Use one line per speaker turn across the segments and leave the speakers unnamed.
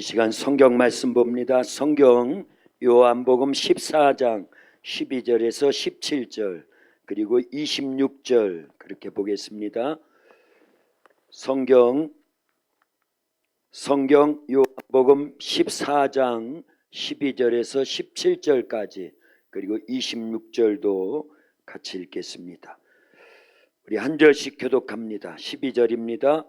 시간 성경 말씀 봅니다. 성경 요한복음 14장 12절에서 17절 그리고 26절 그렇게 보겠습니다. 성경 요한복음 14장 12절에서 17절까지 그리고 26절도 같이 읽겠습니다. 우리 한 절씩 교독합니다. 12절입니다.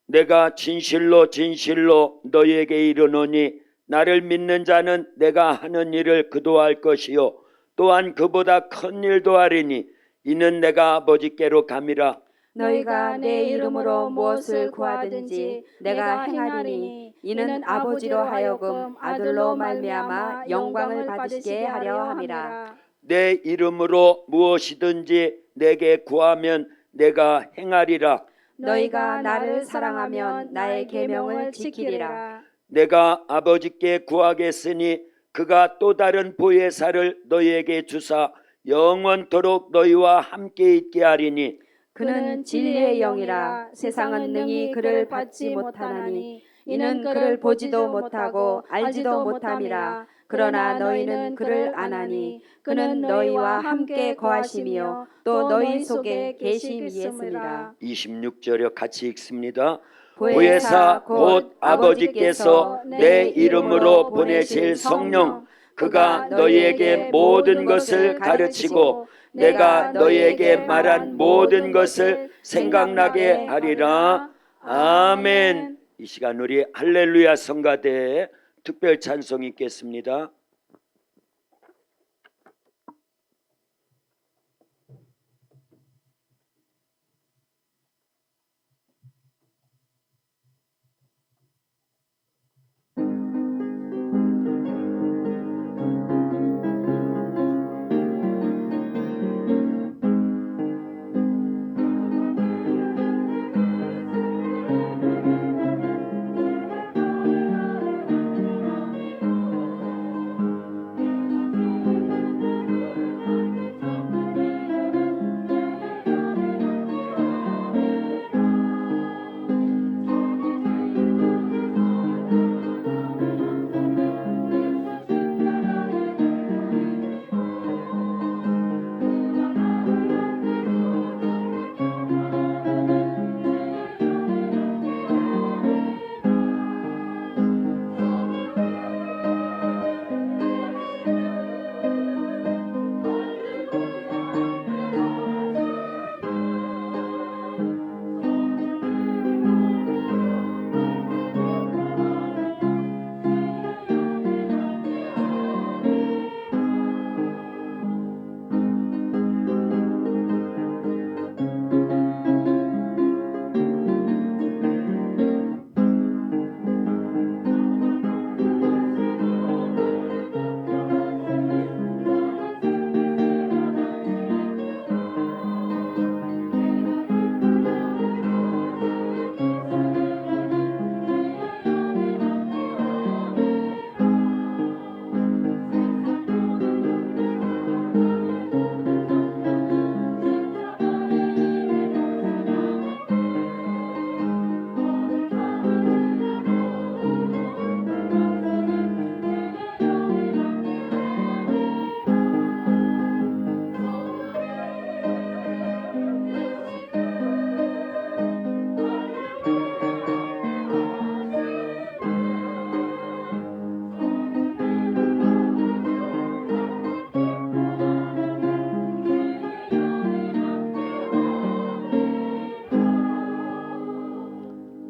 내가 진실로 진실로 너희에게 이르노니 나를 믿는 자는 내가 하는 일을 그도 할 것이요 또한 그보다 큰 일도 하리니 이는 내가 아버지께로 감이라.
너희가 내 이름으로 무엇을 구하든지 내가 행하리니 이는 아버지로 하여금 아들로 말미암아 영광을 받으시게 하려 함이라.
내 이름으로 무엇이든지 내게 구하면 내가 행하리라.
너희가 나를 사랑하면 나의 계명을 지키리라.
내가 아버지께 구하겠으니 그가 또 다른 보혜사를 너희에게 주사 영원토록 너희와 함께 있게 하리니
그는 진리의 영이라. 세상은 능히 그를 받지 못하나니 이는 그를 보지도 못하고 알지도 못함이라. 그러나 너희는 그를 아나니 그는 너희와 함께 거하심이요 또 너희 속에 계심이었습니다.
26절에 같이 읽습니다.
보혜사
곧 아버지께서 내 이름으로 보내실 성령 그가 너희에게 모든 것을 가르치고 내가 너희에게 말한 모든 것을 생각나게 하리라. 아멘. 이 시간 우리 할렐루야 성가대에 특별 찬송 있겠습니다.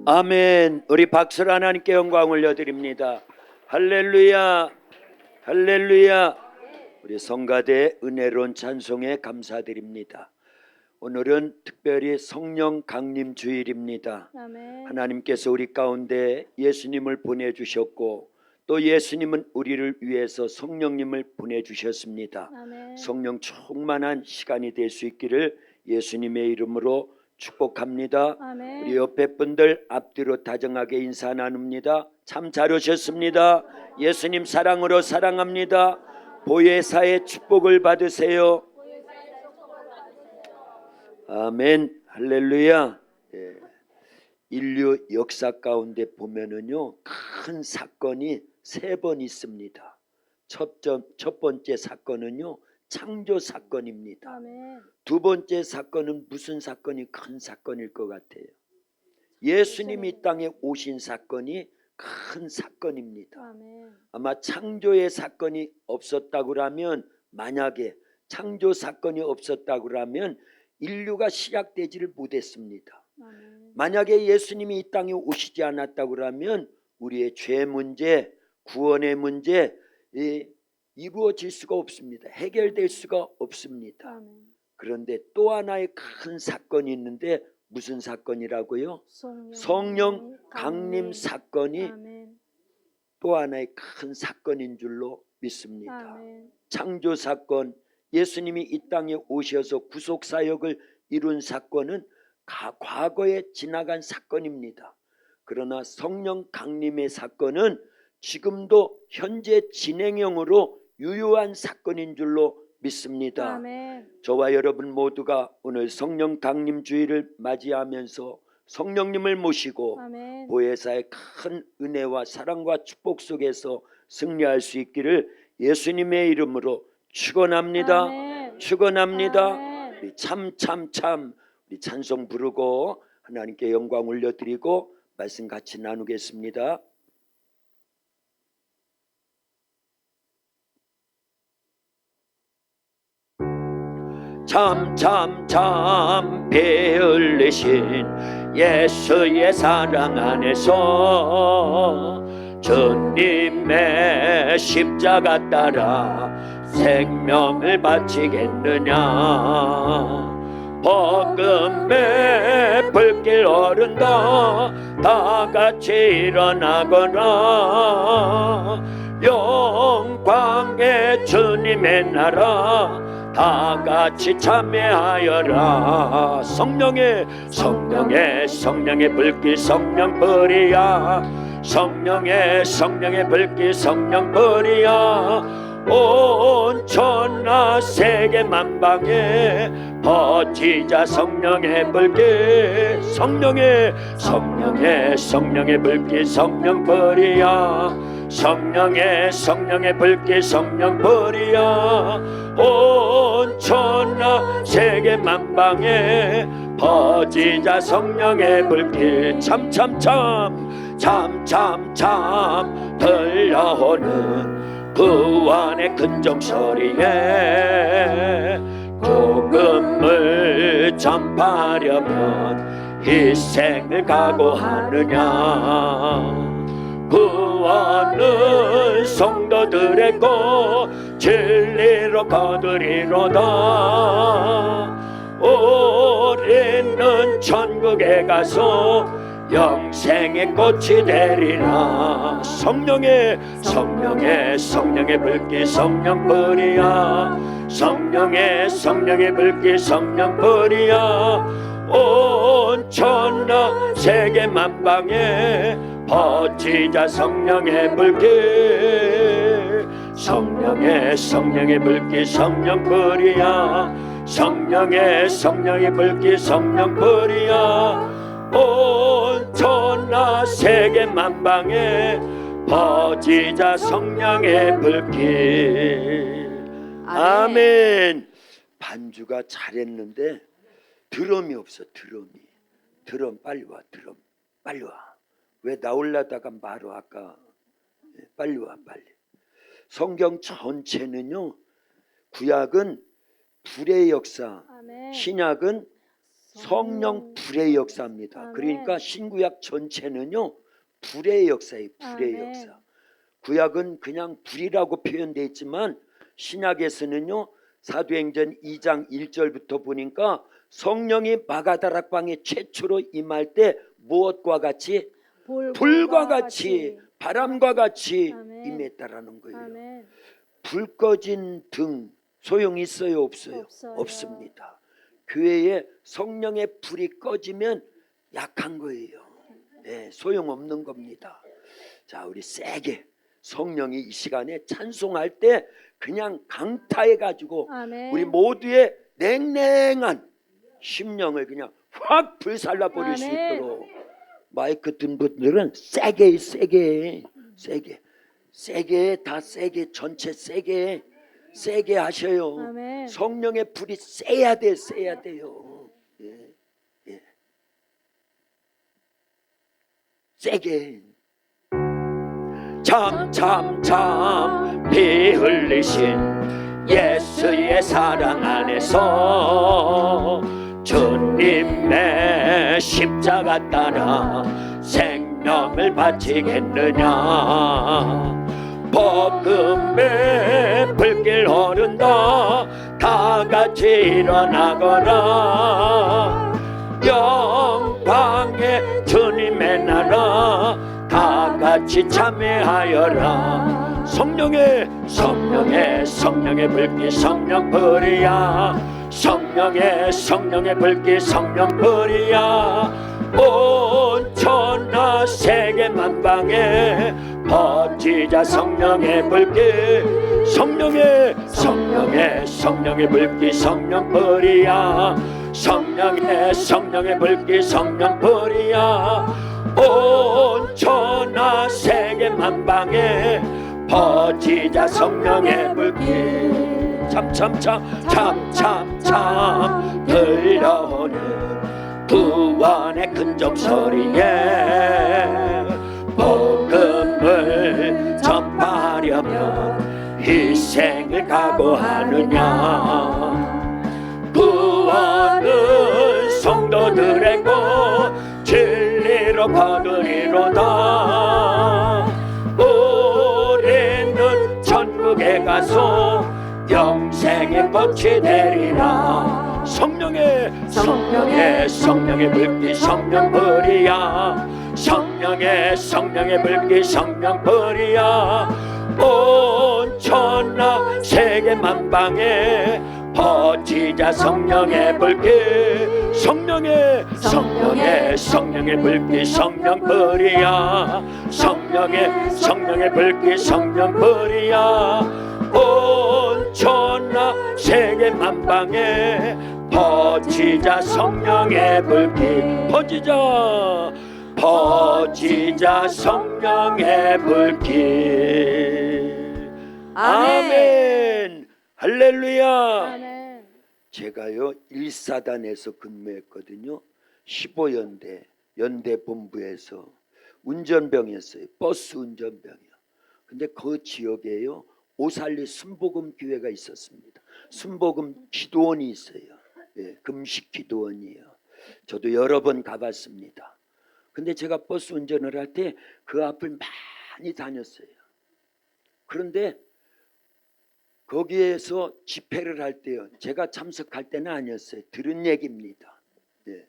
아멘. 우리 박수로 하나님께 영광 올려드립니다. 할렐루야 할렐루야. 우리 성가대 은혜로운 찬송에 감사드립니다. 오늘은 특별히 성령 강림 주일입니다.
아멘.
하나님께서 우리 가운데 예수님을 보내주셨고 또 예수님은 우리를 위해서 성령님을 보내주셨습니다.
아멘.
성령 충만한 시간이 될 수 있기를 예수님의 이름으로 축복합니다.
아멘.
우리 옆에 분들 앞뒤로 다정하게 인사 나눕니다. 참 잘 오셨습니다. 예수님 사랑으로 사랑합니다. 보혜사의 축복을 받으세요. 아멘. 할렐루야. 인류 역사 가운데 보면은요, 큰 사건이 3번 있습니다. 첫 번째 사건은요, 창조 사건입니다.
아멘.
두 번째 사건은 무슨 사건이 큰 사건일 것 같아요? 예수님이 이 땅에 오신 사건이 큰 사건입니다.
아멘.
아마 창조의 사건이 없었다고 하면, 만약에 창조 사건이 없었다고 하면 인류가 시작되지를 못했습니다.
아멘.
만약에 예수님이 이 땅에 오시지 않았다고 하면 우리의 죄 문제, 구원의 문제 이루어질 수가 없습니다. 해결될 수가 없습니다.
아멘.
그런데 또 하나의 큰 사건이 있는데 무슨 사건이라고요? 성령 강림 사건이
아멘.
또 하나의 큰 사건인 줄로 믿습니다.
아멘.
창조 사건, 예수님이 이 땅에 오셔서 구속 사역을 이룬 사건은 과거에 지나간 사건입니다. 그러나 성령 강림의 사건은 지금도 현재 진행형으로 유효한 사건인 줄로 믿습니다.
아멘.
저와 여러분 모두가 오늘 성령 강림 주일을 맞이하면서 성령님을 모시고
아멘.
보혜사의 큰 은혜와 사랑과 축복 속에서 승리할 수 있기를 예수님의 이름으로 축원합니다.
아멘.
축원합니다.
아멘.
우리 참 우리 찬송 부르고 하나님께 영광 올려드리고 말씀 같이 나누겠습니다. 참 배 흘리신 예수의 사랑 안에서 주님의 십자가 따라 생명을 바치겠느냐. 복음의 불길 오른다 다 같이 일어나거나 영광의 주님의 나라 다 같이 참여하여라. 성령의 불길 성령 불이야. 성령의 불길 성령 불이야. 온 천하 세계 만방에 퍼지자 성령의 불길. 성령의 불길 성령 불이야. 성령의 불길 성령 불이야. 온 천하 세계 만방에 퍼지자 성령의 불길. 참 들려오는 구원의 근정소리에 복음을 전파하려면 희생을 각오하느냐. 구원은 성도들의 것 진리로 거두리로다. 우리는 천국에 가서 영생의 꽃이 되리라. 성령의 불길 성령 불이야. 성령의 불길 성령 불이야. 온 천하 세계 만방에 퍼지자 성령의 불길. 성령의 불길 성령 불이야. 성령의 불길 성령 불이야. 온 천하 세계 만방에 퍼지자 성령의 불길. 아멘. 반주가 잘했는데 드럼이 없어. 드럼 빨리 와. 왜 나올라다가 말어 아까. 빨리 와. 성경 전체는요, 구약은 불의 역사,
아멘.
신약은 성령 불의 역사입니다.
아멘.
그러니까 신구약 전체는요, 불의 역사예요. 불의
아멘.
역사. 구약은 그냥 불이라고 표현되어 있지만 신약에서는요, 사도행전 2장 1절부터 보니까 성령이 마가다락방에 최초로 임할 때 무엇과 같이? 불과 같이, 바람과 같이
아멘.
임했다라는 거예요.
아멘.
불 꺼진 등 소용 있어요? 없어요? 없습니다. 교회에 성령의 불이 꺼지면 약한 거예요. 네, 소용없는 겁니다. 자, 우리 세게 성령이 이 시간에 찬송할 때 그냥 강타해가지고
아멘.
우리 모두의 냉랭한 심령을 그냥 확 불살라 버릴 수
아멘.
있도록 마이크 든 분들은 세게 다 세게 전체 세게 하셔요.
아멘.
성령의 불이 세야 돼요. 예, 예. 세게 참 피 흘리신 예수의 사랑 안에서 주님의 십자가 따라 생명을 바치겠느냐. 복음의 불길 오른다 다 같이 일어나거라. 영광의 주님의 나라 다 같이 참여하여라. 성령의 불길 성령불이야. 성령의 불길 성령불이야. 온 천하 세계 만방에 퍼지자 성령의 불길. 성령의 불길 성령불이야. 성령의 불길 성령불이야. 온 천하 세계 만방에 퍼지자 성령의 불길. 참 들려오는 구원의 큰 종소리에 복음을 전파하려면 희생을 각오하느냐. 구원은 성도들의 것 진리로 거두리로다. 우리는 천국에 가서 영생의 꽃이 되리라. 성령의 불길 성령불이야. 성령의 불길 성령불이야. 온 천하 세계 만방에 퍼지자 성령의 불길. 성령의 불길 성령불이야. 성령의 불길 성령불이야. 온 천하 세계 만방에 퍼지자 성령의 불길. 퍼지자 성령의 불길. 아멘. 할렐루야.
아멘.
제가요 1사단에서 근무했거든요. 15연대 연대 본부에서 운전병이었어요. 버스 운전병이요. 근데 그 지역에요 오살리 순복음 교회가 있었습니다. 순복음 기도원이 있어요. 예, 금식 기도원이에요. 저도 여러 번 가봤습니다. 근데 제가 버스 운전을 할 때 그 앞을 많이 다녔어요. 그런데 거기에서 집회를 할 때요, 제가 참석할 때는 아니었어요. 들은 얘기입니다. 예,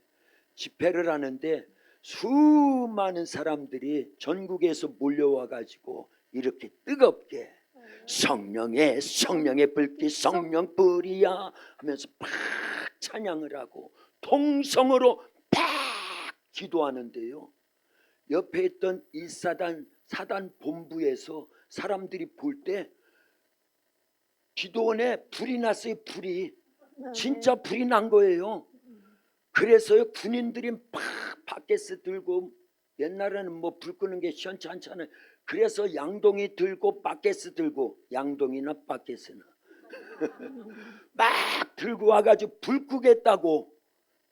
집회를 하는데 수많은 사람들이 전국에서 몰려와 가지고 이렇게 뜨겁게 성령의 불길 성령불이야 하면서 팍 찬양을 하고 통성으로 팍 기도하는데요, 옆에 있던 1사단 사단 본부에서 사람들이 볼 때 기도원에 불이 났어요. 불이 진짜 불이 난 거예요. 그래서요 군인들이 막 밖에서 들고, 옛날에는 뭐 불 끄는 게 시원치 않잖아요. 그래서 양동이 들고 밖에서 들고, 양동이나 밖에서나 막 들고 와가지고 불 끄겠다고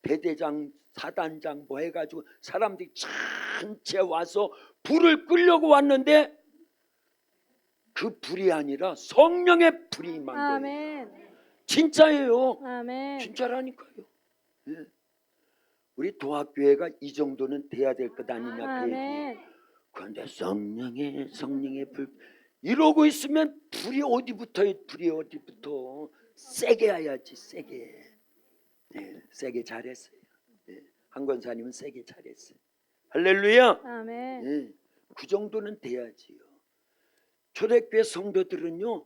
대대장 사단장 뭐 해가지고 사람들이 전체 와서 불을 끄려고 왔는데 그 불이 아니라 성령의 불이 임한 거예요.
아멘.
진짜예요.
아멘.
진짜라니까요. 예. 우리 도합교회가 이 정도는 돼야 될 것 아니냐 그 얘기.
아멘.
그런데 성령의 불 이러고 있으면 불이 어디 붙어요? 불이 어디 붙어? 세게 해야지. 세게. 예, 세게 잘했어요. 예, 한 권사님은 세게 잘했어요. 할렐루야.
아멘.
예, 그 정도는 돼야지요. 초대교회 성도들은요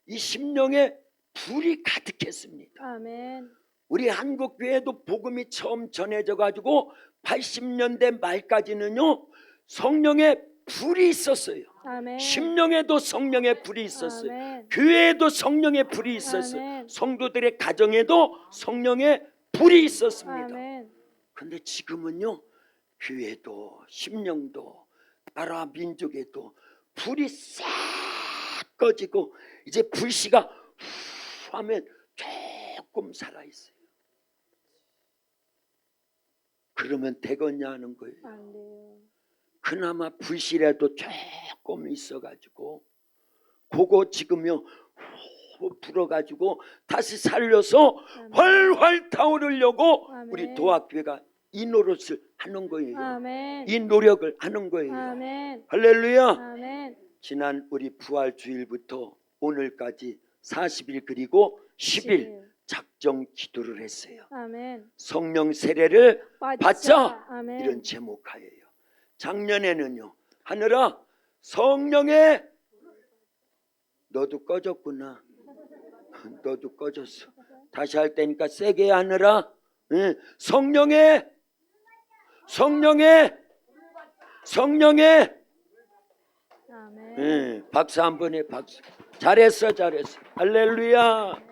이 심령에 불이 가득했습니다.
아멘.
우리 한국교회도 복음이 처음 전해져 가지고 80년대 말까지는요 성령의 불이 있었어요.
아멘.
심령에도 성령의 불이 있었어요.
아멘.
교회에도 성령의 불이 있었어요.
아멘.
성도들의 가정에도 성령의 불이 있었습니다.
아멘.
그런데 지금은요 교회도 심령도 나라 민족에도 불이 싹 꺼지고 이제 불씨가 후 하면 조금 살아있어요. 그러면 되겠냐 하는 거예요.
안 돼요.
그나마 불씨라도 조금 있어가지고 그거 지금요 후 불어가지고 다시 살려서
아멘.
활활 타오르려고
아멘.
우리 도학교회가 이 노릇을 하는 거예요.
아멘.
이 노력을 하는 거예요.
아멘.
할렐루야.
아멘.
지난 우리 부활 주일부터 오늘까지 40일 그리고 10일 작정 기도를 했어요.
아멘.
성령 세례를 받자.
아멘.
이런 제목하예요. 작년에는요 하늘아 성령의 너도 꺼졌구나. 너도 꺼졌어. 다시 할 때니까 세게 하느라. 성령의
아멘.
박수 한 번 해. 박수. 잘했어 할렐루야.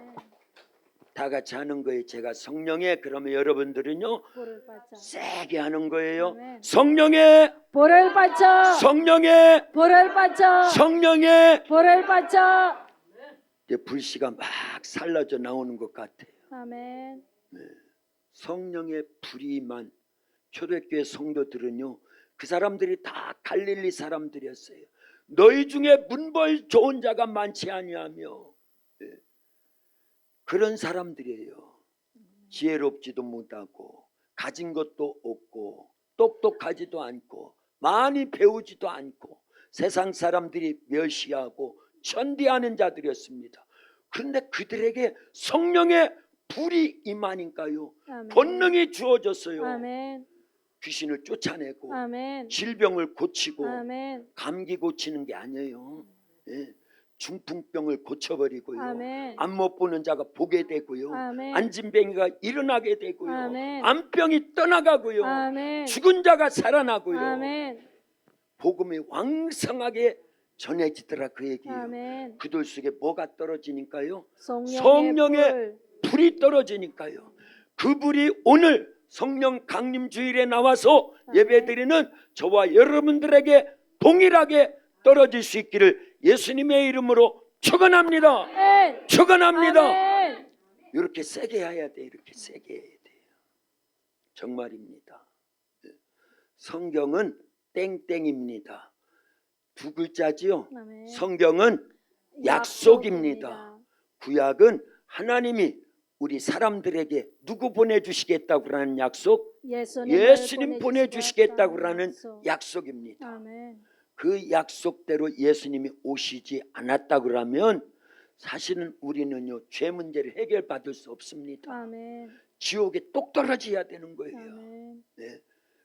다 같이 하는 거예요. 제가 성령의 그러면 여러분들은요
볼을 받자.
세게 하는 거예요.
아멘.
성령의
볼을 받자.
성령의
볼을 받자.
성령의
볼을 받자.
이제 불씨가 막 살라져 나오는 것 같아요.
아멘.
성령의 불이만 초대교회 성도들은요 그 사람들이 다 갈릴리 사람들이었어요. 너희 중에 문벌 좋은 자가 많지 아니하며 그런 사람들이에요. 지혜롭지도 못하고 가진 것도 없고 똑똑하지도 않고 많이 배우지도 않고 세상 사람들이 멸시하고 천대하는 자들이었습니다. 그런데 그들에게 성령의 불이 임하니까요
아멘.
권능이 주어졌어요.
아멘.
귀신을 쫓아내고
아멘.
질병을 고치고
아멘.
감기 고치는 게 아니에요. 중풍병을 고쳐버리고요.
아멘.
안 못 보는 자가 보게 되고요.
아멘.
안진뱅이가 일어나게 되고요.
아멘.
암병이 떠나가고요.
아멘.
죽은 자가 살아나고요.
아멘.
복음이 왕성하게 전해지더라 그 얘기예요.
아멘.
그들 속에 뭐가 떨어지니까요?
성령의 불.
불이 떨어지니까요. 그 불이 오늘 성령 강림 주일에 나와서 예배드리는 저와 여러분들에게 동일하게 떨어질 수 있기를 예수님의 이름으로 축원합니다.
아멘.
축원합니다.
아멘.
이렇게 세게 해야 돼. 이렇게 세게 해야 돼요. 정말입니다. 성경은 땡땡입니다. 두 글자지요.
아멘.
성경은 약속입니다. 구약은 하나님이 우리 사람들에게 누구 보내주시겠다고 하는 약속? 예수님 보내주시겠다고 하는 약속입니다.
아멘.
그 약속대로 예수님이 오시지 않았다고 하면 사실은 우리는요 죄 문제를 해결받을 수 없습니다.
아멘.
지옥에 똑 떨어져야 되는 거예요.
아멘.
네.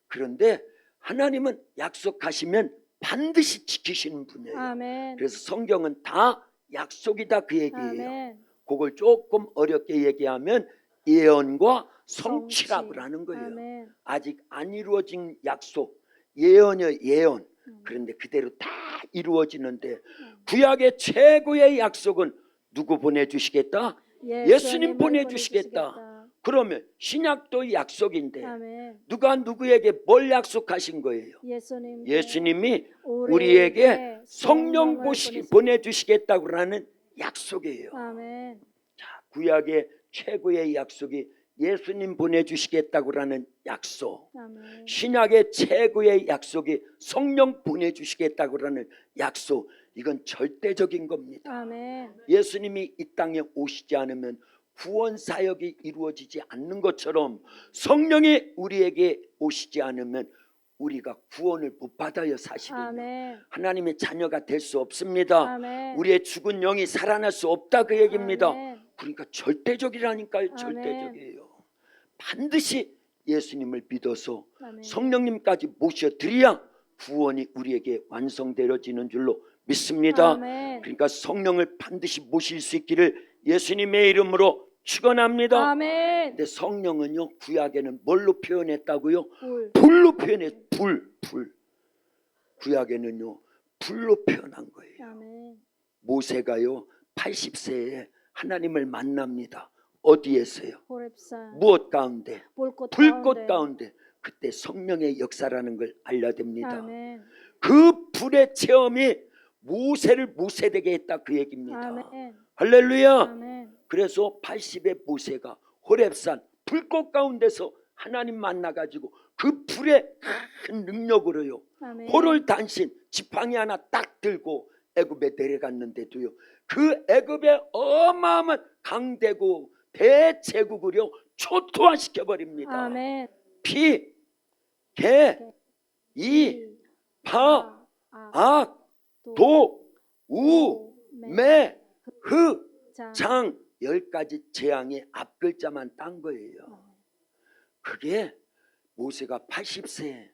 그런데 하나님은 약속하시면 반드시 지키시는 분이에요.
아멘.
그래서 성경은 다 약속이다 그 얘기예요.
아멘.
그걸 조금 어렵게 얘기하면 예언과 성취라고
성취.
하는 거예요.
아멘.
아직 안 이루어진 약속, 예언이요 예언. 그런데 그대로 다 이루어지는데 구약의 최고의 약속은 누구 보내주시겠다? 예수님 보내주시겠다. 그러면 신약도 약속인데
아멘.
누가 누구에게 뭘 약속하신 거예요? 예수님이 우리에게 성령 보내주시겠다고 하는 약속이에요.
아멘.
자, 구약의 최고의 약속이 예수님 보내주시겠다고 하는 약속.
아멘.
신약의 최고의 약속이 성령 보내주시겠다고 하는 약속. 이건 절대적인 겁니다.
아멘.
예수님이 이 땅에 오시지 않으면 구원 사역이 이루어지지 않는 것처럼 성령이 우리에게 오시지 않으면 우리가 구원을 못 받아요. 사실은요.
아멘.
하나님의 자녀가 될 수 없습니다.
아멘.
우리의 죽은 영이 살아날 수 없다 그 얘기입니다.
아멘.
그러니까 절대적이라니까요.
아멘.
절대적이에요. 반드시 예수님을 믿어서
아멘.
성령님까지 모셔드려야 구원이 우리에게 완성되어지는 줄로 믿습니다.
아멘.
그러니까 성령을 반드시 모실 수 있기를 예수님의 이름으로 축원합니다.
아멘.
근데 성령은요 구약에는 뭘로 표현했다고요?
불.
불로 표현해. 불. 구약에는요 불로 표현한 거예요.
아멘.
모세가요 80세에 하나님을 만납니다. 어디에서요?
호렙산.
무엇 가운데?
불꽃
불꽃 가운데. 그때 성령의 역사라는 걸 알려야 됩니다.
아멘.
그 불의 체험이 모세를 모세되게 했다 그 얘기입니다.
아멘.
할렐루야.
아멘.
그래서 80의 모세가 호렙산 불꽃 가운데서 하나님 만나가지고 그 불의 큰 능력으로요,
아멘.
호를 단신 지팡이 하나 딱 들고 애굽에 내려갔는데도요, 그 애굽의 어마어마한 강대국 대제국을요 초토화시켜 버립니다.
아멘.
피, 개, 이, 파, 악, 도, 우, 매, 흑, 장 10가지 재앙의 앞글자만 딴 거예요. 그게 모세가 80세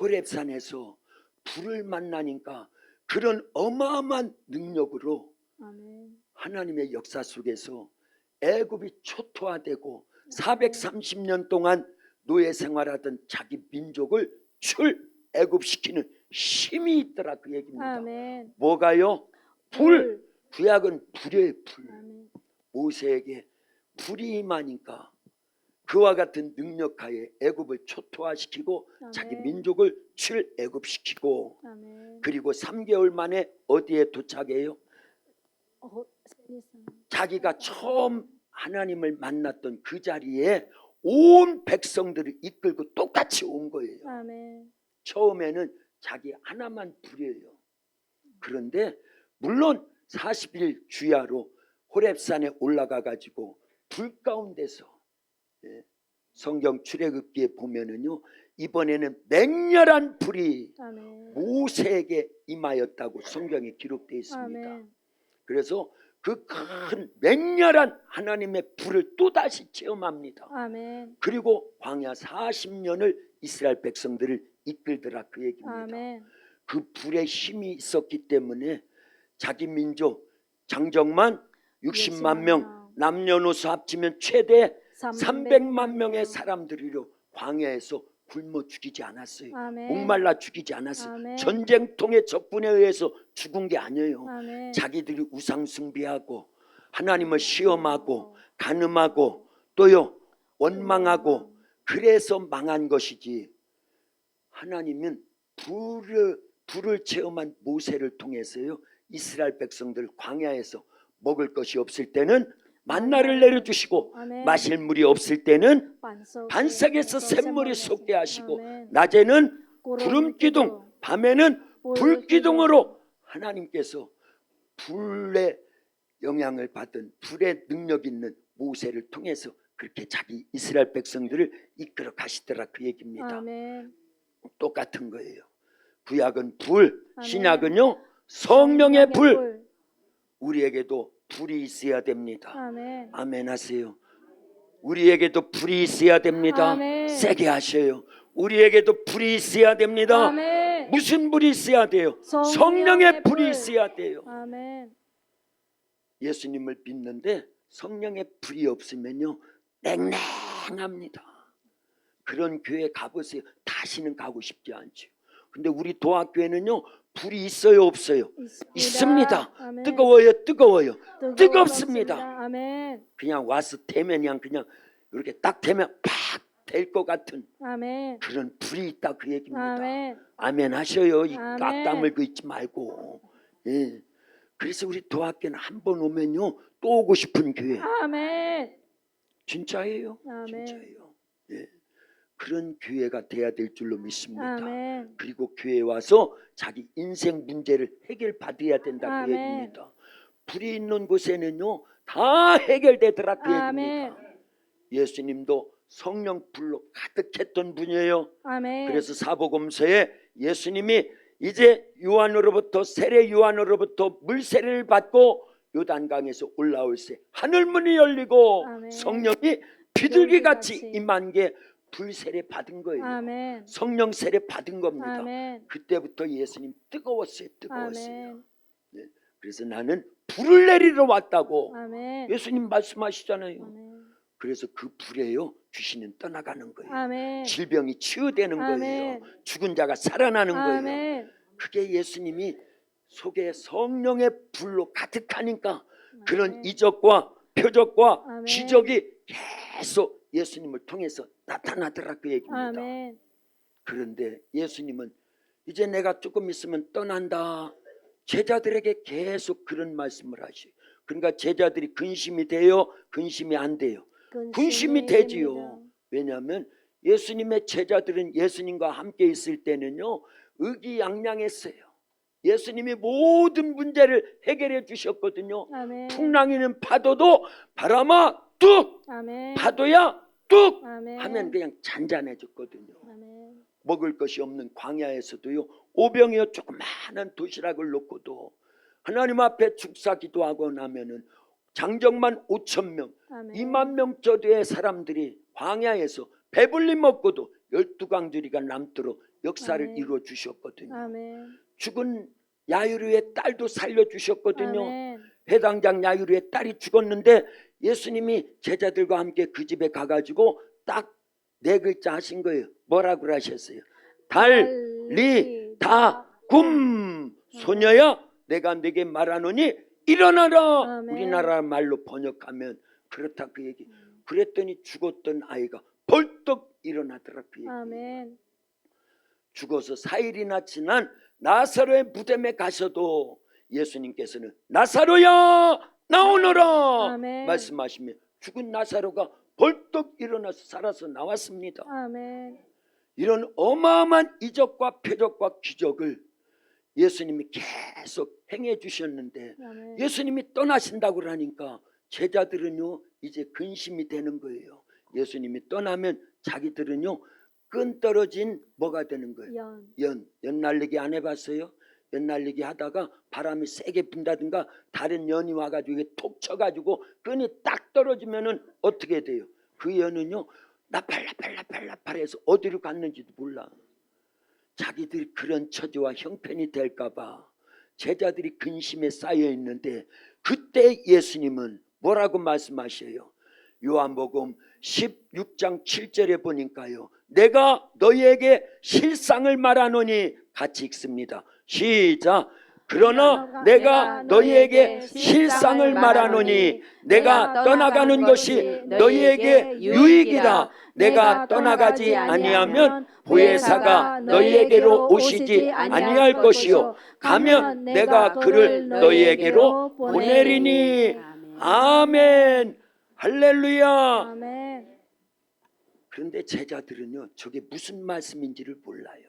호렙산에서 불을 만나니까 그런 어마어마한 능력으로
아멘.
하나님의 역사 속에서 애굽이 초토화되고 430년 동안 노예 생활하던 자기 민족을 출애굽시키는 힘이 있더라 그 얘기입니다.
아멘.
뭐가요? 불. 구약은 불이에요. 불.
아멘.
모세에게 불이 임하니까 그와 같은 능력하에 애굽을 초토화시키고
아멘.
자기 민족을 출애굽시키고
아멘.
그리고 3개월 만에 어디에 도착해요?
세리산.
자기가 처음 하나님을 만났던 그 자리에 온 백성들을 이끌고 똑같이 온 거예요.
아멘.
처음에는 자기 하나만 불이에요. 그런데 물론 40일 주야로 호렙산에 올라가 가지고 불 가운데서, 성경 출애굽기에 보면은요, 이번에는 맹렬한 불이
아멘.
모세에게 임하였다고 성경에 기록되어 있습니다.
아멘.
그래서 그 큰 맹렬한 하나님의 불을 또다시 체험합니다.
아멘.
그리고 광야 40년을 이스라엘 백성들을 이끌더라 그 얘기입니다.
아멘.
그 불의 힘이 있었기 때문에 자기 민족 장정만 60만 명, 남녀노소 합치면 최대 300만 명의 사람들이로 광야에서 굶어 죽이지 않았어요.
아멘.
목말라 죽이지 않았어요.
아멘.
전쟁통의 적군에 의해서 죽은 게 아니에요.
아멘.
자기들이 우상 숭배하고 하나님을 시험하고 간음하고 또요 원망하고 그래서 망한 것이지, 하나님은 불을 체험한 모세를 통해서요 이스라엘 백성들 광야에서 먹을 것이 없을 때는 만나를 내려주시고
아멘.
마실 물이 없을 때는 반석에서
샘물이
샘물이 솟게 하시고
아멘.
낮에는 구름기둥 밤에는 불기둥으로 하나님께서 불의 영향을 받은 불의 능력 있는 모세를 통해서 그렇게 자기 이스라엘 백성들을 이끌어 가시더라 그 얘기입니다.
아멘.
똑같은 거예요. 구약은 불,
아멘.
신약은요 성령의 불. 우리에게도 불이 있어야 됩니다.
아멘.
아멘 하세요. 우리에게도 불이 있어야 됩니다.
아멘.
세게 하셔요. 우리에게도 불이 있어야 됩니다.
아멘.
무슨 불이 있어야 돼요? 성령의 불이 있어야 돼요.
아멘.
예수님을 믿는데 성령의 불이 없으면요 냉랭합니다. 그런 교회 가보세요. 다시는 가고 싶지 않죠. 근데 우리 도학교에는요 불이 있어요 없어요? 있습니다.
아멘.
뜨거워요 뜨거워요. 뜨겁습니다.
아멘.
그냥 와서 대면 그냥 이렇게 딱 대면 팍 될 것 같은
아멘.
그런 불이 있다 그 얘기입니다.
아멘.
아멘 하셔요. 이
아멘.
딱 다물고 있지 말고. 예. 그래서 우리 도학교는 한 번 오면요 또 오고 싶은 교회.
아멘.
진짜예요.
아멘.
진짜예요. 예. 그런 교회가 돼야 될 줄로 믿습니다.
아멘.
그리고 교회에 와서 자기 인생 문제를 해결받아야 된다 그
아멘.
얘기입니다. 불이 있는 곳에는요 다 해결되더라 그
아멘.
얘기입니다. 예수님도 성령 불로 가득했던 분이에요.
아멘.
그래서 사복음서에 예수님이 이제 요한으로부터 세례 요한으로부터 물세례를 받고 요단강에서 올라올 때 하늘문이 열리고
아멘.
성령이 비둘기같이 임한 게 불세례 받은 거예요.
아멘.
성령 세례 받은 겁니다.
아멘.
그때부터 예수님 뜨거웠어요. 뜨거웠어요.
아멘.
네. 그래서 나는 불을 내리러 왔다고
아멘.
예수님 말씀하시잖아요.
아멘.
그래서 그 불에요 귀신은 떠나가는 거예요.
아멘.
질병이 치유되는
아멘.
거예요. 죽은 자가 살아나는 거예요.
아멘.
그게 예수님이 속에 성령의 불로 가득하니까 그런
아멘.
이적과 표적과
아멘.
기적이 계속 예수님을 통해서 나타나더라 그 얘기입니다.
아멘.
그런데 예수님은 이제 내가 조금 있으면 떠난다. 제자들에게 계속 그런 말씀을 하시고, 그러니까 제자들이 근심이 돼요? 근심이 안 돼요? 근심이 되지요.
됩니다.
왜냐하면 예수님의 제자들은 예수님과 함께 있을 때는요, 의기양양했어요. 예수님이 모든 문제를 해결해 주셨거든요.
아멘.
풍랑이는 파도도 바람아 뚝,
아멘.
파도야 뚝
아멘.
하면 그냥 잔잔해졌거든요.
아멘.
먹을 것이 없는 광야에서도요, 오병이어 조그마한 도시락을 놓고도 하나님 앞에 축사 기도하고 나면은 장정만 5,000명,
아멘.
2만 명짜리의 사람들이 광야에서 배불리 먹고도 12강주리가 남도록 역사를
아멘.
이루어 주셨거든요.
아멘.
죽은 야이로의 딸도 살려 주셨거든요.
아멘.
회당장 야이로의 딸이 죽었는데 예수님이 제자들과 함께 그 집에 가가지고 딱 4글자 하신 거예요. 뭐라고 하셨어요? 달리다굼. 소녀야, 내가 네게 말하노니 일어나라.
아멘.
우리나라 말로 번역하면 그렇다 그 얘기. 그랬더니 죽었던 아이가 벌떡 일어나더라 그 얘기.
아멘.
죽어서 4일이나 지난 나사로의 무덤에 가셔도 예수님께서는 나사로야 나오너라
아멘.
말씀하시며 죽은 나사로가 벌떡 일어나서 살아서 나왔습니다.
아멘.
이런 어마어마한 이적과 표적과 기적을 예수님이 계속 행해 주셨는데
아멘.
예수님이 떠나신다고 하니까 제자들은요 이제 근심이 되는 거예요. 예수님이 떠나면 자기들은요 끈 떨어진 뭐가 되는 거예요? 연 날리기 안 해봤어요? 연 날리기 하다가 바람이 세게 분다든가 다른 연이 와가지고 이게 톡 쳐가지고 끈이 딱 떨어지면은 어떻게 돼요? 그 연은요 나팔나팔나팔나팔해서 어디로 갔는지도 몰라. 자기들이 그런 처지와 형편이 될까봐 제자들이 근심에 쌓여 있는데 그때 예수님은 뭐라고 말씀하셔요? 요한복음 16장 7절에 보니까요, 내가 너희에게 실상을 말하노니, 같이 읽습니다. 시작. 그러나 내가 너희에게 실상을 말하노니 내가 떠나가는 것이 너희에게 유익이라. 내가 떠나가지 아니하면 보혜사가 너희에게로 오시지 아니할 것이요 가면 내가 그를 너희에게로 보내리니. 아멘. 할렐루야.
아멘.
그런데 제자들은요 저게 무슨 말씀인지를 몰라요.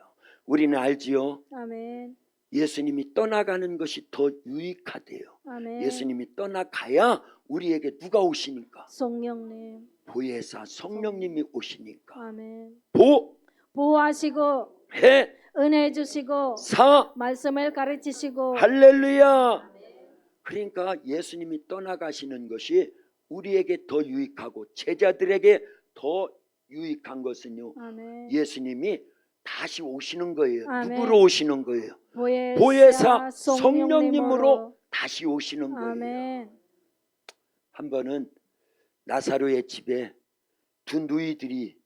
우리는 알지요.
아멘.
예수님이 떠나가는 것이 더 유익하대요.
아멘.
예수님이 떠나가야 우리에게 누가 오시니까?
성령님.
보혜사 성령님이 오시니까.
아멘.
보호하시고
보호하시고 은혜 주시고
사
말씀을 가르치시고.
할렐루야. 그러니까 예수님이 떠나가시는 것이 우리에게 더 유익하고 제자들에게 더 유익한 것은요,
아멘.
예수님이 다시 오시는 거예요.
아멘.
누구로 오시는 거예요?
보혜사
성령님으로 다시 오시는 거예요.
아멘.
한 번은 나사로의 집에 두 누이들이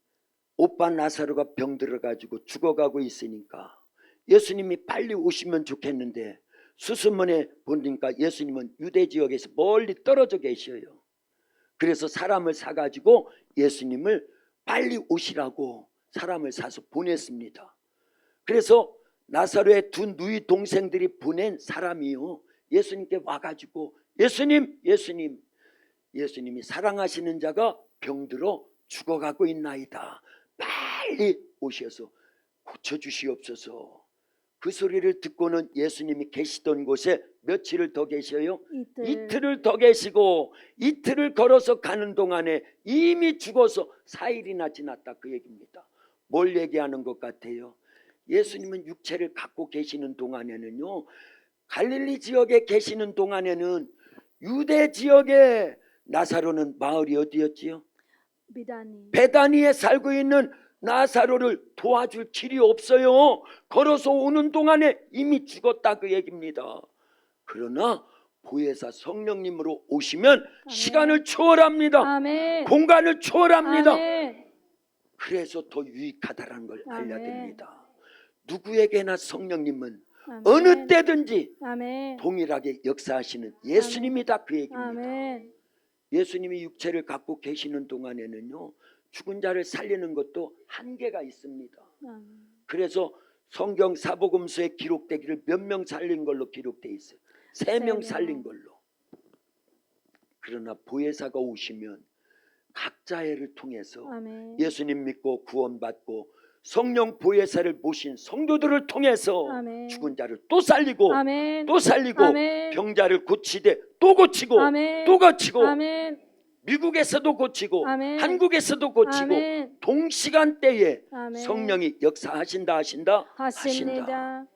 오빠 나사로가 병들어가지고 죽어가고 있으니까 예수님이 빨리 오시면 좋겠는데 수수문에 보니까 예수님은 유대 지역에서 멀리 떨어져 계셔요. 그래서 사람을 사가지고 예수님을 빨리 오시라고 사람을 사서 보냈습니다. 그래서 나사로의 두 누이 동생들이 보낸 사람이요 예수님께 와가지고 예수님이 사랑하시는 자가 병들어 죽어가고 있나이다. 빨리 오셔서 고쳐주시옵소서. 그 소리를 듣고는 예수님이 계시던 곳에 며칠을 더 계셔요? 이틀을 더 계시고 이틀을 걸어서 가는 동안에 이미 죽어서 4일이나 지났다 그 얘기입니다. 뭘 얘기하는 것 같아요? 예수님은 육체를 갖고 계시는 동안에는요, 갈릴리 지역에 계시는 동안에는 유대 지역에 나사로는 마을이 어디였지요? 베다니에 살고 있는 나사로를 도와줄 길이 없어요. 걸어서 오는 동안에 이미 죽었다 그 얘기입니다. 그러나 보혜사 성령님으로 오시면 아멘. 시간을 초월합니다. 아멘. 공간을 초월합니다. 아멘. 그래서 더 유익하다는 걸 알려야 됩니다. 누구에게나 성령님은 아멘. 어느 때든지 아멘. 동일하게 역사하시는 예수님이다 그 얘기입니다. 아멘. 예수님이 육체를 갖고 계시는 동안에는요 죽은 자를 살리는 것도 한계가 있습니다. 그래서 성경 사복음서에 기록되기를 몇 명 살린 걸로 기록돼 있어요. 3명 살린 걸로. 그러나 보혜사가 오시면 각자의 통해서
아멘.
예수님 믿고 구원받고 성령 보혜사를 모신 성도들을 통해서
아멘.
죽은 자를 또 살리고
아멘.
또 살리고
아멘.
병자를 고치되 또 고치고
아멘.
또 고치고
아멘.
미국에서도 고치고
아멘.
한국에서도 고치고
아멘.
동시간대에
아멘.
성령이 역사하신다 하신다
하십니다.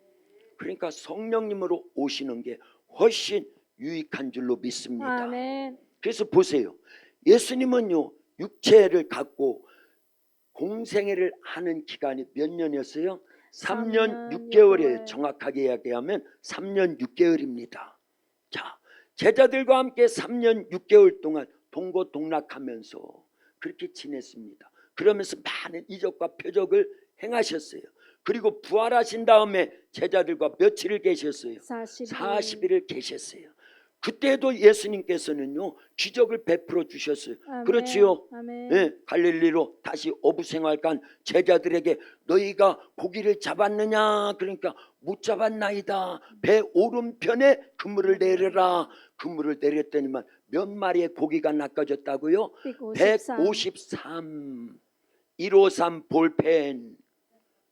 그러니까 성령님으로 오시는 게 훨씬 유익한 줄로 믿습니다.
아멘.
그래서 보세요. 예수님은요 육체를 갖고 공생애를 하는 기간이 몇 년이었어요? 3년 6개월이에요. 정확하게 이야기하면 3년 6개월입니다. 자, 제자들과 함께 3년 6개월 동안 동고동락하면서 그렇게 지냈습니다. 그러면서 많은 이적과 표적을 행하셨어요. 그리고 부활하신 다음에 제자들과 며칠을 계셨어요? 40일을 계셨어요. 그때도 예수님께서는요 기적을 베풀어 주셨어요.
아멘.
그렇지요.
아멘.
네, 갈릴리로 다시 어부생활 간 제자들에게 너희가 고기를 잡았느냐 그러니까 못 잡았나이다. 배 오른편에 그물을 내려라. 그물을 내렸더니만 몇 마리의 고기가 낚아졌다고요? 153. 153 볼펜.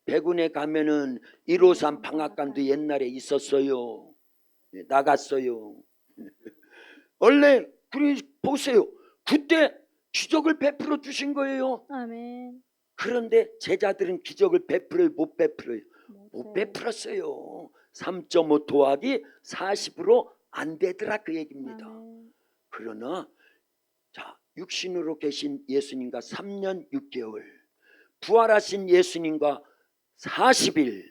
백운에 가면은 153 방앗간도 옛날에 있었어요. 나갔어요. 원래 그래 보세요. 그때 기적을 베풀어 주신 거예요.
아멘.
그런데 제자들은 기적을 베풀어요, 못 베풀어요? 못 베풀었어요. 3.5 더하기 40으로 안 되더라 그 얘기입니다.
아멘.
그러나 자 육신으로 계신 예수님과 3년 6개월 부활하신 예수님과 40일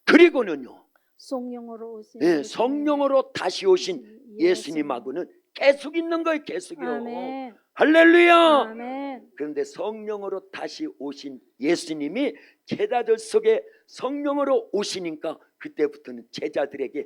그리고는요
성령으로 오신
예, 성령으로 다시 오신 예수님하고는 계속 있는 거예요. 계속요.
아멘.
할렐루야.
아멘.
그런데 성령으로 다시 오신 예수님이 제자들 속에 성령으로 오시니까 그때부터는 제자들에게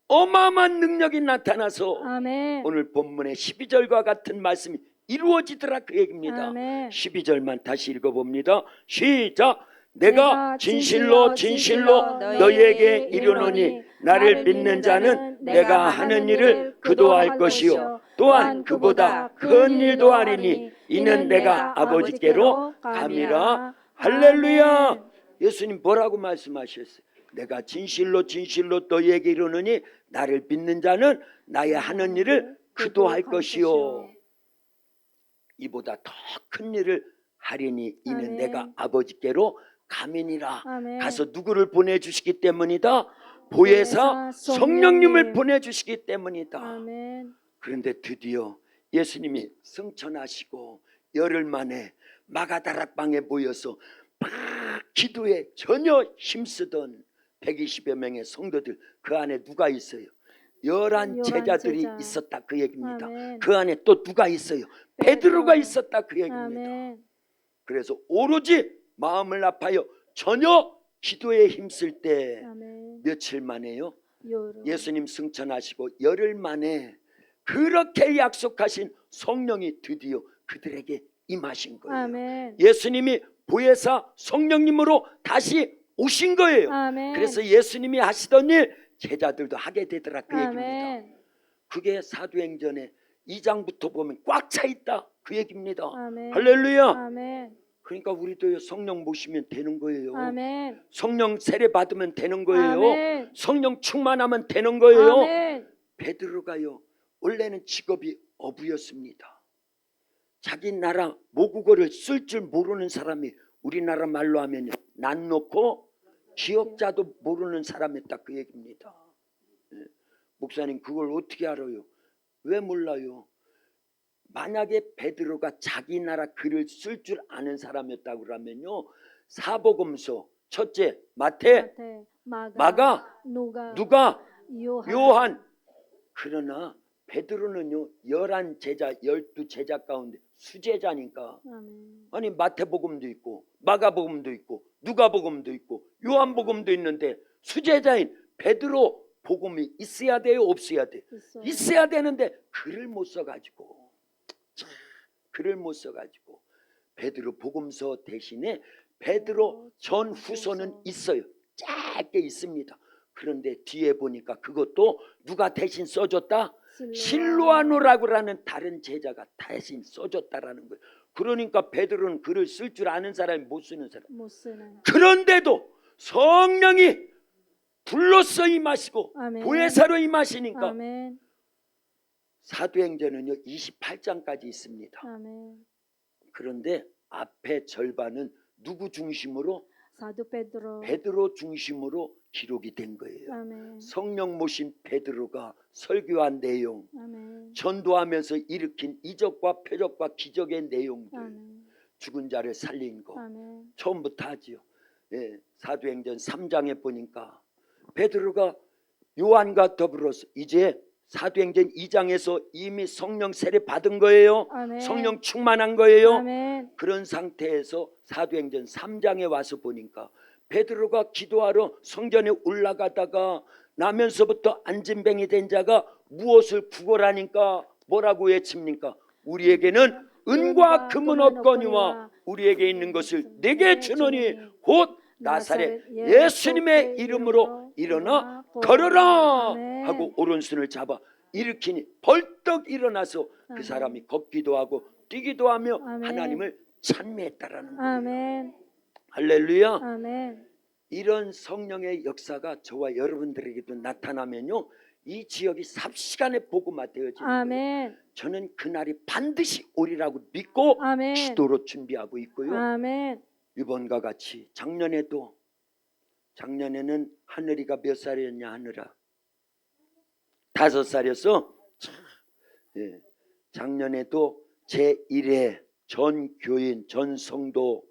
어마어마한 능력이 나타나서
아멘.
오늘 본문의 12절과 같은 말씀이 이루어지더라 그 얘기입니다.
아멘.
12절만 다시 읽어봅니다. 시작. 내가 진실로 진실로 너희에게 이르노니 나를 믿는 자는 내가 하는 일을 그도 할 것이요 또한 그보다 큰 일도 하리니 이는 내가 아버지께로 감이라. 할렐루야. 예수님 뭐라고 말씀하셨어요? 내가 진실로 진실로 너희에게 이르노니 나를 믿는 자는 나의 하는 일을 그도 할 것이요 이보다 더 큰 일을 하리니 이는
아멘.
내가 아버지께로 가면이라.
아멘.
가서 누구를 보내주시기 때문이다? 보혜사 성령님을 보내주시기 때문이다.
아멘.
그런데 드디어 예수님이 승천하시고 열흘 만에 마가다락방에 모여서 막 기도에 전혀 힘쓰던 120여 명의 성도들 그 안에 누가 있어요? 11 제자들이
제자.
있었다 그 얘기입니다.
아멘.
그 안에 또 누가 있어요? 베드로가 있었다 그 얘기입니다.
아멘.
그래서 오로지 마음을 아파요. 전혀 기도에 힘쓸 때
아멘.
며칠 만에요?
열흘.
예수님 승천하시고 열흘 만에 그렇게 약속하신 성령이 드디어 그들에게 임하신 거예요.
아멘.
예수님이 보혜사 성령님으로 다시 오신 거예요.
아멘.
그래서 예수님이 하시던 일 제자들도 하게 되더라 그 얘기입니다.
아멘.
그게 사도행전에 2장부터 보면 꽉 차 있다 그 얘기입니다.
아멘.
할렐루야.
아멘.
그러니까 우리도 성령 모시면 되는 거예요.
아멘.
성령 세례 받으면 되는 거예요.
아멘.
성령 충만하면 되는 거예요.
아멘.
베드로가요 원래는 직업이 어부였습니다. 자기 나라 모국어를 쓸 줄 모르는 사람이 우리나라 말로 하면 난 놓고 기억자도 모르는 사람이었다 그 얘기입니다. 예. 목사님 그걸 어떻게 알아요? 왜 몰라요? 만약에 베드로가 자기 나라 글을 쓸 줄 아는 사람이었다고 그러면요 사복음서 첫째 마태, 마가, 누가, 요한. 그러나 베드로는요 11 제자 12제자 가운데 수제자니까
아멘.
아니 마태복음도 있고 마가복음도 있고 누가복음도 있고 요한복음도 있는데 수제자인 베드로 복음이 있어야 돼요 없어야 돼요? 있어야 되는데 글을 못 써가지고 글을 못 써가지고 베드로 복음서 대신에 베드로 전후서는 있어요. 짧게 있습니다. 그런데 뒤에 보니까 그것도 누가 대신 써줬다? 실로아노라고 하는 다른 제자가 대신 써줬다라는 거예요. 그러니까 베드로는 글을 쓸 줄 아는 사람이 못 쓰는 사람.
못 쓰는.
그런데도 성령이 불로써 임하시고
아멘.
보혜사로 임하시니까
아멘.
사도행전은요 28장까지 있습니다.
아멘.
그런데 앞에 절반은 누구 중심으로?
사도 베드로.
베드로 중심으로 기록이 된 거예요.
아멘.
성령 모신 베드로가 설교한 내용,
아멘.
전도하면서 일으킨 이적과 표적과 기적의 내용들,
아멘.
죽은 자를 살린 거
아멘.
처음부터 하지요. 예, 사도행전 3장에 보니까 베드로가 요한과 더불어서 이제 사도행전 2장에서 이미 성령 세례 받은 거예요.
아멘.
성령 충만한 거예요.
아멘.
그런 상태에서 사도행전 3장에 와서 보니까 베드로가 기도하러 성전에 올라가다가 나면서부터 안진뱅이 된 자가 무엇을 구걸하니까 뭐라고 외칩니까? 우리에게는 은과 금은 없거니와 우리에게 있는 것을 내게 주노니 곧 나사렛 예수님의 이름으로 일어나 걸어라
아멘.
하고 오른손을 잡아 일으키니 벌떡 일어나서 그 사람이 걷기도 하고 뛰기도 하며
아멘.
하나님을 찬미했다라는 거예요.
아멘.
할렐루야.
아멘.
이런 성령의 역사가 저와 여러분들에게도 나타나면요 이 지역이 삽시간에 복음화 되어지는 거예요.
아멘.
저는 그날이 반드시 오리라고 믿고
아멘.
기도로 준비하고 있고요.
아멘.
이번과 같이 작년에는 하늘이가 몇 살이었냐? 하늘아 5살이었어. 예. 작년에도 제1회 전 교인 전 성도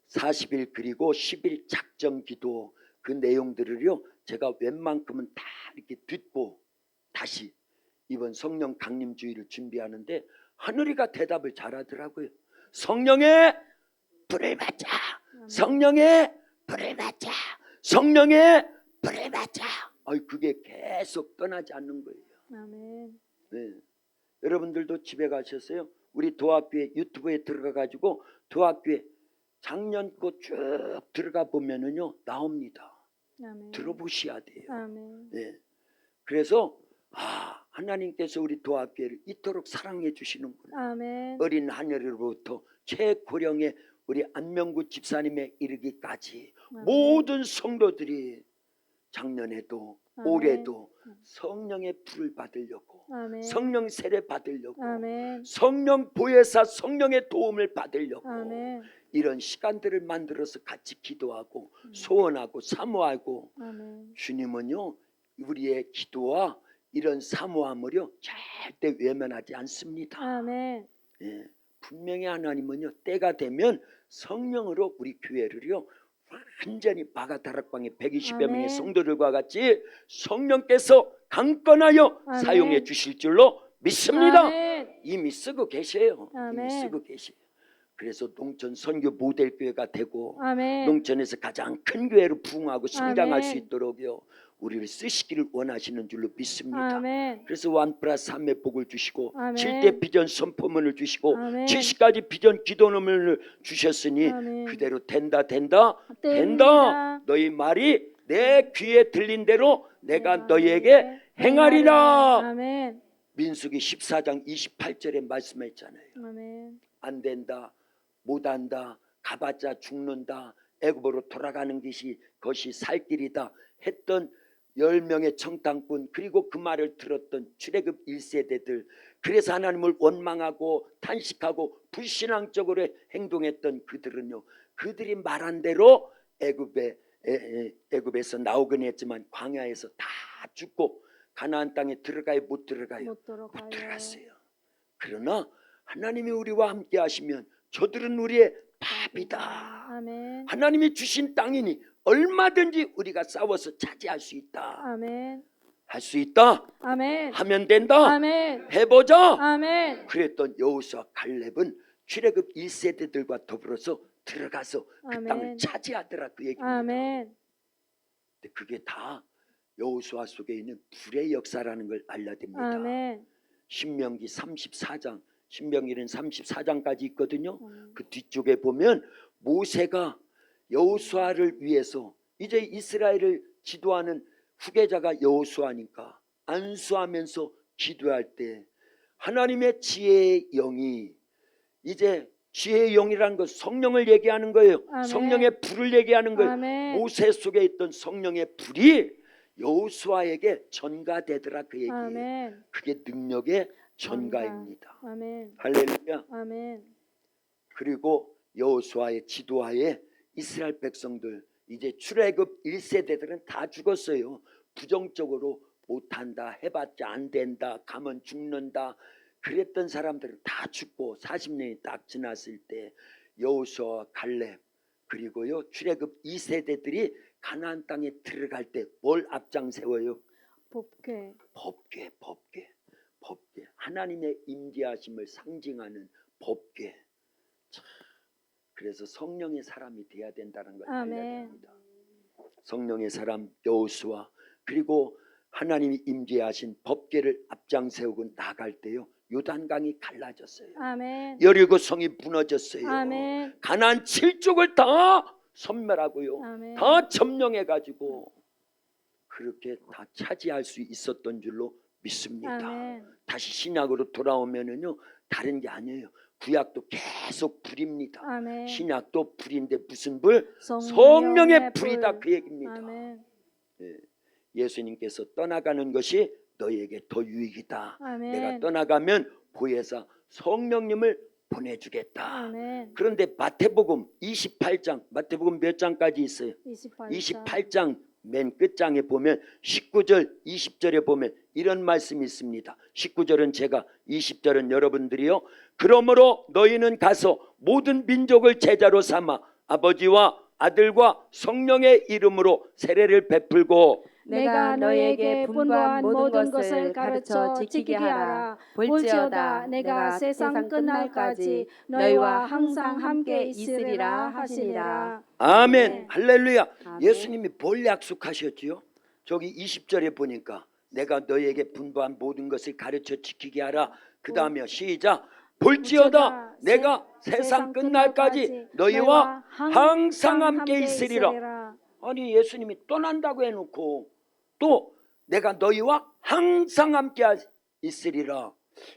40일 그리고 10일 작정 기도 그 내용들을요 제가 웬만큼은 다 이렇게 듣고 다시 이번 성령 강림 주일을 준비하는데 하늘이가 대답을 잘하더라고요. 성령의 불을 받자. 성령의 불을 받자. 성령의 불을 받자. 그게 계속 떠나지 않는 거예요.
아멘.
네. 여러분들도 집에 가셨어요? 우리 도학교에 유튜브에 들어가 가지고 도학교에 작년 거 쭉 들어가 보면은요 나옵니다.
아멘.
들어보셔야 돼요.
아멘.
네. 그래서 하나님께서 우리 도학교를 이토록 사랑해 주시는구나.
아멘.
어린 하늘로부터 최고령의 우리 안명구 집사님에 이르기까지
아멘.
모든 성도들이 작년에도
아멘.
올해도 성령의 불을 받으려고
아멘.
성령 세례 받으려고
아멘.
성령 보혜사 성령의 도움을 받으려고
아멘.
이런 시간들을 만들어서 같이 기도하고 소원하고 사모하고
아멘.
주님은요 우리의 기도와 이런 사모함을요 절대 외면하지 않습니다.
아멘.
예, 분명히 하나님은요 때가 되면 성령으로 우리 교회를요 완전히 바가다락방에 120여 명의
아멘.
성도들과 같이 성령께서 강건하여
아멘.
사용해 주실 줄로 믿습니다.
아멘.
이미 쓰고 계세요.
아멘.
이미 쓰고 계세요. 그래서 농촌 선교 모델 교회가 되고
아멘.
농촌에서 가장 큰 교회로 부흥하고 성장할
아멘.
수 있도록요 우리를 쓰시기를 원하시는 줄로 믿습니다.
아멘.
그래서 1+3의 복을 주시고
아멘.
7대 비전 선포문을 주시고
아멘.
70가지 비전 기도문을 주셨으니
아멘.
그대로 된다 된다
됩니다.
너희 말이 내 귀에 들린 대로 내가 너희에게 행하리라.
아멘.
민수기 14장 28절에 말씀했잖아요.
아멘.
안 된다, 못한다, 가봤자 죽는다, 애굽으로 돌아가는 것이 살 길이다 했던 10명의 청당꾼 그리고 그 말을 들었던 출애굽 1세대들 그래서 하나님을 원망하고 탄식하고 불신앙적으로 행동했던 그들은요 그들이 말한 대로 애굽에서 나오긴 했지만 광야에서 다 죽고 가나안 땅에 들어가요 못 들어가요?
못 들어가요.
못 들어갔어요. 그러나 하나님이 우리와 함께 하시면 저들은 우리의 밥이다.
아멘.
하나님이 주신 땅이니 얼마든지 우리가 싸워서 차지할 수 있다.
아멘.
할 수 있다.
아멘.
하면 된다.
아멘.
해보자.
아멘.
그랬던 여호수아 갈렙은 출애굽 1세대들과 더불어서 들어가서 그
아멘.
땅을 차지하더라 그 얘기입니다.
아멘.
근데 그게 다 여호수아 속에 있는 불의 역사라는 걸 알려야 됩니다.
아멘.
신명기 34장 신명기는 34장까지 있거든요.
아멘.
그 뒤쪽에 보면 모세가 여호수아를 위해서 이제 이스라엘을 지도하는 후계자가 여호수아니까 안수하면서 기도할 때 하나님의 지혜의 영이, 이제 지혜의 영이라는 것 성령을 얘기하는 거예요.
아멘.
성령의 불을 얘기하는 거예요.
아멘.
모세 속에 있던 성령의 불이 여호수아에게 전가되더라, 그 얘기예요.
아멘.
그게 능력의 전가입니다.
아멘.
할렐루야.
아멘.
그리고 여호수아의 지도하에 이스라엘 백성들, 이제 출애굽 1세대들은 다 죽었어요. 부정적으로 못한다, 해봤자 안 된다, 가면 죽는다 그랬던 사람들은 다 죽고 40년이 딱 지났을 때 여호수아와 갈렙 그리고요 출애굽 2세대들이 가나안 땅에 들어갈 때 뭘 앞장세워요?
법궤.
법궤. 하나님의 임재하심을 상징하는 법궤. 참, 그래서 성령의 사람이 돼야 된다는 걸 알려야
아멘.
됩니다. 성령의 사람 여호수아, 그리고 하나님이 임재하신 법궤를 앞장세우고 나갈 때요 요단강이 갈라졌어요.
아멘.
여리고 성이 무너졌어요.
아멘.
가나안 7족을 다 섬멸하고요.
아멘.
다 점령해 가지고 그렇게 다 차지할 수 있었던 줄로 믿습니다.
아멘.
다시 신약으로 돌아오면은요 다른 게 아니에요. 구약도 계속 불입니다.
아멘.
신약도 불인데 무슨 불?
성령의
성령의 불이다,
불.
그 얘기입니다.
아멘.
예. 예수님께서 떠나가는 것이 너희에게 더 유익이다.
아멘.
내가 떠나가면 보혜사 성령님을 보내주겠다.
아멘.
그런데 마태복음 28장, 마태복음 몇 장까지 있어요? 28장 맨 끝장에 보면 19절 20절에 보면 이런 말씀이 있습니다. 19절은 제가, 20절은 여러분들이요. 그러므로 너희는 가서 모든 민족을 제자로 삼아 아버지와 아들과 성령의 이름으로 세례를 베풀고
내가 너희에게 분부한 모든 것을 가르쳐 지키게 하라. 볼지어다 내가 세상 끝날까지 너희와 항상 함께 있으리라 하시니라.
아멘.
네.
할렐루야.
아멘.
예수님이 뭘 약속하셨지요? 저기 20절에 보니까 내가 너희에게 분부한 모든 것을 가르쳐 지키게 하라. 그 다음에 시작. 볼지어다 내가 세상 끝날까지 너희와 항상 함께 있으리라. 아니 예수님이 떠난다고 해놓고 또 내가 너희와 항상 함께 있으리라.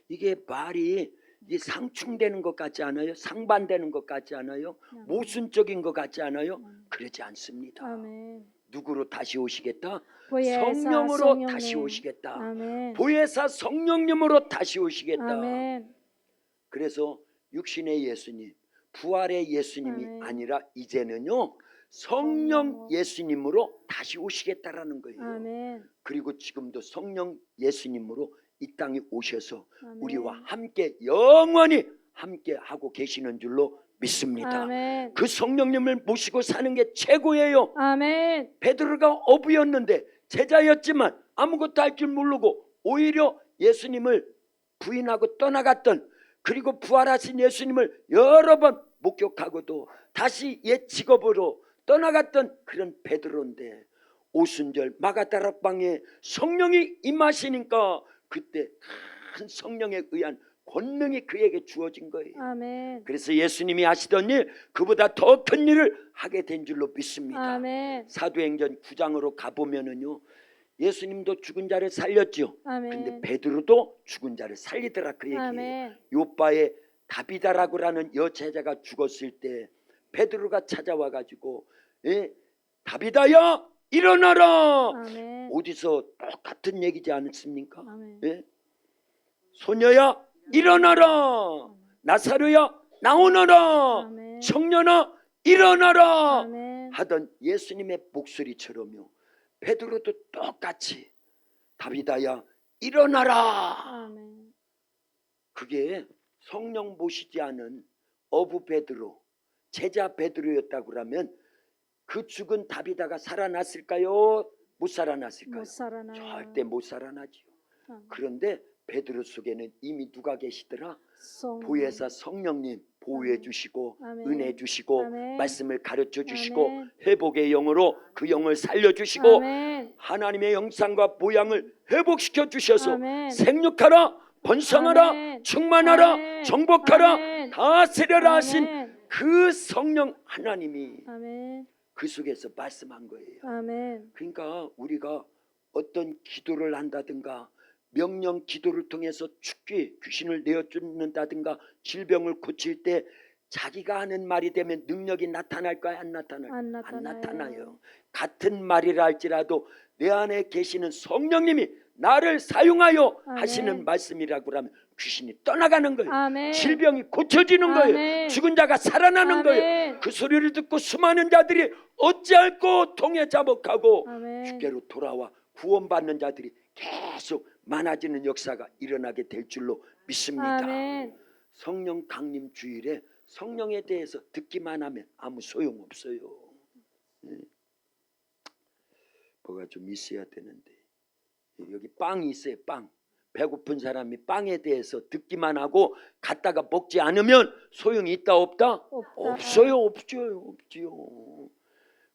이게 말이 이 상충되는 것 같지 않아요? 상반되는 것 같지 않아요? 모순적인 것 같지 않아요? 그러지 않습니다.
아멘.
누구로 다시 오시겠다?
보혜사
성령으로
성령님.
다시 오시겠다.
아멘.
보혜사 성령님으로 다시 오시겠다.
아멘.
그래서 육신의 예수님, 부활의 예수님이
아멘.
아니라 이제는요 성령 예수님으로 다시 오시겠다라는 거예요.
아멘.
그리고 지금도 성령 예수님으로 이 땅에 오셔서
아멘.
우리와 함께 영원히 함께 하고 계시는 줄로 믿습니다.
아멘.
그 성령님을 모시고 사는 게 최고예요.
아멘.
베드로가 어부였는데 제자였지만 아무것도 할 줄 모르고 오히려 예수님을 부인하고 떠나갔던, 그리고 부활하신 예수님을 여러 번 목격하고도 다시 옛 직업으로 떠나갔던 그런 베드로인데 오순절 마가다락방에 성령이 임하시니까 그때 큰 성령에 의한 권능이 그에게 주어진 거예요.
아멘.
그래서 예수님이 하시던 일 그보다 더 큰 일을 하게 된 줄로 믿습니다.
아멘.
사도행전 9장으로 가보면은요 예수님도 죽은 자를 살렸죠.
아멘.
근데 베드로도 죽은 자를 살리더라, 그 얘기예요.
아멘.
요바의 다비다라고라는 여제자가 죽었을 때 베드로가 찾아와 가지고 다비다야 일어나라.
아멘.
어디서 똑같은 얘기지 않습니까?
아멘.
예? 소녀야 일어나라. 나사로야 나오너라.
아멘.
청년아 일어나라.
아멘.
하던 예수님의 목소리처럼요 베드로도 똑같이 다비다야 일어나라.
아멘.
그게 성령 모시지 않은 어부 베드로, 제자 베드로였다고 그러면 그 죽은 다비다가 살아났을까요? 못 살아났을까요?
못 살아나.
절대 못 살아나지요.
아멘.
그런데 베드로 속에는 이미 누가 계시더라?
성령.
보혜사 성령님 보호해 주시고
아멘.
은혜 주시고
아멘.
말씀을 가르쳐 주시고
아멘.
회복의 영으로 그 영을 살려 주시고
아멘.
하나님의 형상과 모양을 회복시켜 주셔서
아멘.
생육하라, 번성하라,
아멘.
충만하라,
아멘.
정복하라,
아멘.
다스려라 하신
아멘.
그 성령 하나님이
아멘.
그 속에서 말씀한 거예요.
아멘.
그러니까 우리가 어떤 기도를 한다든가 명령 기도를 통해서 죽기 귀신을 내어쫓는다든가 질병을 고칠 때 자기가 하는 말이 되면 능력이 나타날까요? 안 나타날까요?
안
안
나타나요.
나타나요. 같은 말이라 할지라도 내 안에 계시는 성령님이 나를 사용하여
아멘.
하시는 말씀이라고 하면 귀신이 떠나가는 거예요.
아멘.
질병이 고쳐지는 거예요.
아멘.
죽은 자가 살아나는 거예요.
아멘.
그 소리를 듣고 수많은 자들이 어찌할꼬 통에 자복하고
아멘.
주께로 돌아와 구원받는 자들이 계속 많아지는 역사가 일어나게 될 줄로 믿습니다.
아멘.
성령 강림 주일에 성령에 대해서 듣기만 하면 아무 소용없어요. 뭐가 좀 있어야 되는데 여기 빵이 있어요. 빵. 배고픈 사람이 빵에 대해서 듣기만 하고 갖다가 먹지 않으면 소용이 있다 없다?
없다.
없어요. 없지요.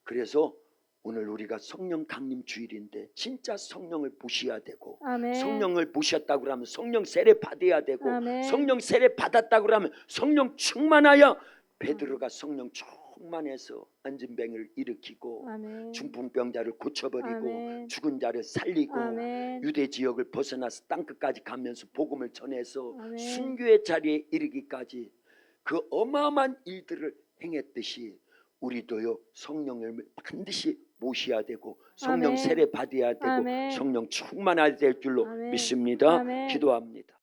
그래서 오늘 우리가 성령 강림 주일인데 진짜 성령을 보셔야 되고
아멘.
성령을 보셨다고 하면 성령 세례 받아야 되고
아멘.
성령 세례 받았다고 하면 성령 충만하여 베드로가 성령 충만해서 안진뱅이를 일으키고
아멘.
중풍병자를 고쳐버리고
아멘.
죽은 자를 살리고
아멘.
유대 지역을 벗어나서 땅끝까지 가면서 복음을 전해서
아멘.
순교의 자리에 이르기까지 그 어마어마한 일들을 행했듯이 우리도요 성령을 반드시 모셔야 되고 성령
아멘.
세례 받아야 되고
아멘.
성령 충만해야 될 줄로
아멘.
믿습니다.
아멘.
기도합니다.